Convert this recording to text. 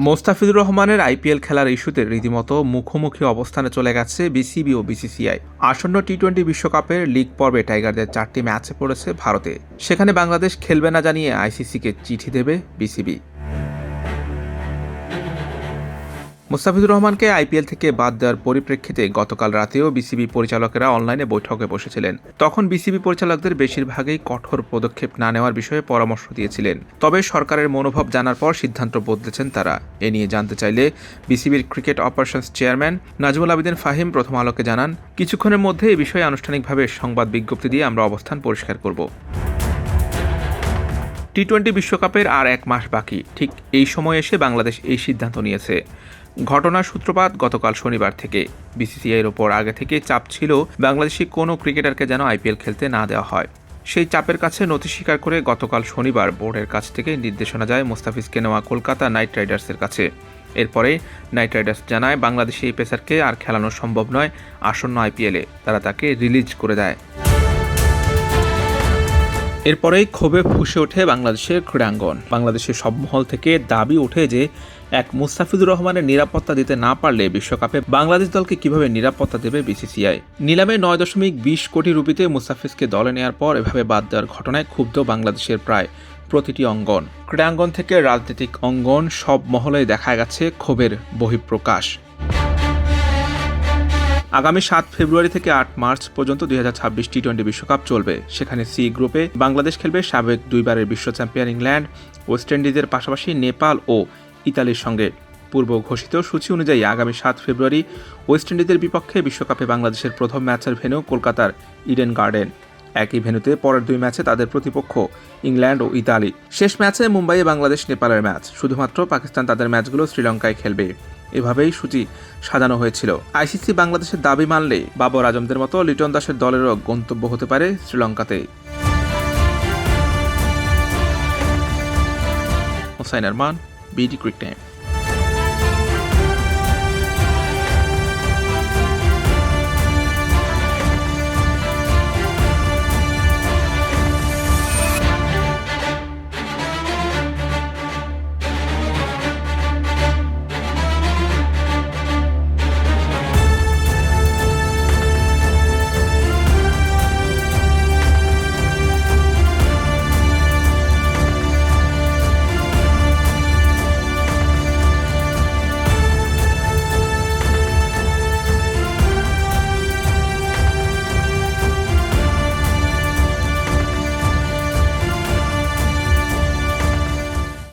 মোস্তাফিজুর রহমানের আইপিএল খেলার ইস্যুতে রীতিমতো মুখোমুখি অবস্থানে চলে গেছে বিসিবি ও বিসিসিআই। আসন্ন টি-20 বিশ্বকাপের লিগ পর্বে টাইগারদের 4টি ম্যাচে পড়েছে ভারতে। সেখানে বাংলাদেশ খেলবে না জানিয়ে আইসিসিকে চিঠি দেবে বিসিবি। মোস্তাফিজুর রহমানকে আইপিএল থেকে বাদ দেওয়ার পরিপ্রেক্ষিতে গতকাল রাতেও বিসিবি পরিচালকেরা অনলাইনে বৈঠকে বসেছিলেন। তখন বিসিবি পরিচালকদের বেশিরভাগই কঠোর পদক্ষেপ না নেওয়ার বিষয়ে পরামর্শ দিয়েছিলেন। তবে সরকারের মনোভাব জানার পর সিদ্ধান্ত বদলেছেন তারা। এ নিয়ে জানতে চাইলে বিসিবির cricket operations chairman Nazmul Abedin Fahim প্রথম আলোকে জানান, কিছুক্ষণের মধ্যে এই বিষয়ে আনুষ্ঠানিকভাবে সংবাদ বিজ্ঞপ্তি দিয়ে আমরা অবস্থান পরিষ্কার করব। টি-20 বিশ্বকাপের আর 1 মাস বাকি। ঠিক এই সময় এসে বাংলাদেশ এই সিদ্ধান্ত নিয়েছে। ঘটনার সূত্রপাত গতকাল শনিবার থেকে। বিসিসিআইয়ের ওপর আগে থেকে চাপ ছিল বাংলাদেশি কোনো ক্রিকেটারকে যেন আইপিএল খেলতে না দেওয়া হয়। সেই চাপের কাছে নতি স্বীকার করে গতকাল শনিবার বোর্ডের কাছ থেকে নির্দেশনা যায় মোস্তাফিজকে নেওয়া কলকাতা নাইট রাইডার্সের কাছে। এরপরে নাইট রাইডার্স জানায় বাংলাদেশি এই পেসারকে আর খেলানো সম্ভব নয়। আসন্ন আইপিএলে তারা তাকে রিলিজ করে দেয়। এরপরেই ক্ষোভে ফুঁসে ওঠে বাংলাদেশের ক্রীড়াঙ্গন। বাংলাদেশের সব মহল থেকে দাবি ওঠে যে এক মুস্তাফিজুর রহমানের নিরাপত্তা দিতে না পারলে বিশ্বকাপে বাংলাদেশ দলকে কিভাবে নিরাপত্তা দেবে বিসিসিআই। নিলামে 9.20 কোটি রুপিতে মুস্তাফিজকে দলে নেওয়ার পর এভাবে বাদ দেওয়ার ঘটনায় ক্ষুব্ধ বাংলাদেশের প্রায় প্রতিটি অঙ্গন। ক্রীড়াঙ্গন থেকে রাজনৈতিক অঙ্গন সব মহলেই দেখা গেছে ক্ষোভের বহিঃপ্রকাশ। আগামী 7 ফেব্রুয়ারি থেকে 8 মার্চ পর্যন্ত 2026 টি-20 বিশ্বকাপ চলবে। সেখানে সি গ্রুপে বাংলাদেশ খেলবে সাবেক 2বারের বিশ্ব চ্যাম্পিয়ন ইংল্যান্ড, ওয়েস্ট ইন্ডিজের পাশাপাশি নেপাল ও ইতালির সঙ্গে। পূর্ব ঘোষিত সূচি অনুযায়ী আগামী 7 ফেব্রুয়ারি ওয়েস্ট ইন্ডিজের বিপক্ষে বিশ্বকাপে বাংলাদেশের প্রথম ম্যাচের ভেন্যু কলকাতার ইডেন গার্ডেন। একই ভেন্যুতে পরের 2 ম্যাচে তাদের প্রতিপক্ষ ইংল্যান্ড ও ইতালি। শেষ ম্যাচে মুম্বাইয়ে বাংলাদেশ নেপালের ম্যাচ। শুধুমাত্র পাকিস্তান তাদের ম্যাচগুলো শ্রীলঙ্কায় খেলবে। এভাবেই সূচি সাজানো হয়েছিল। আইসিসি বাংলাদেশের দাবি মানলে বাবর আজমদের মতো লিটন দাসের দলেরও গন্তব্য হতে পারে শ্রীলঙ্কাতে। Hossain Arman, BD cric time.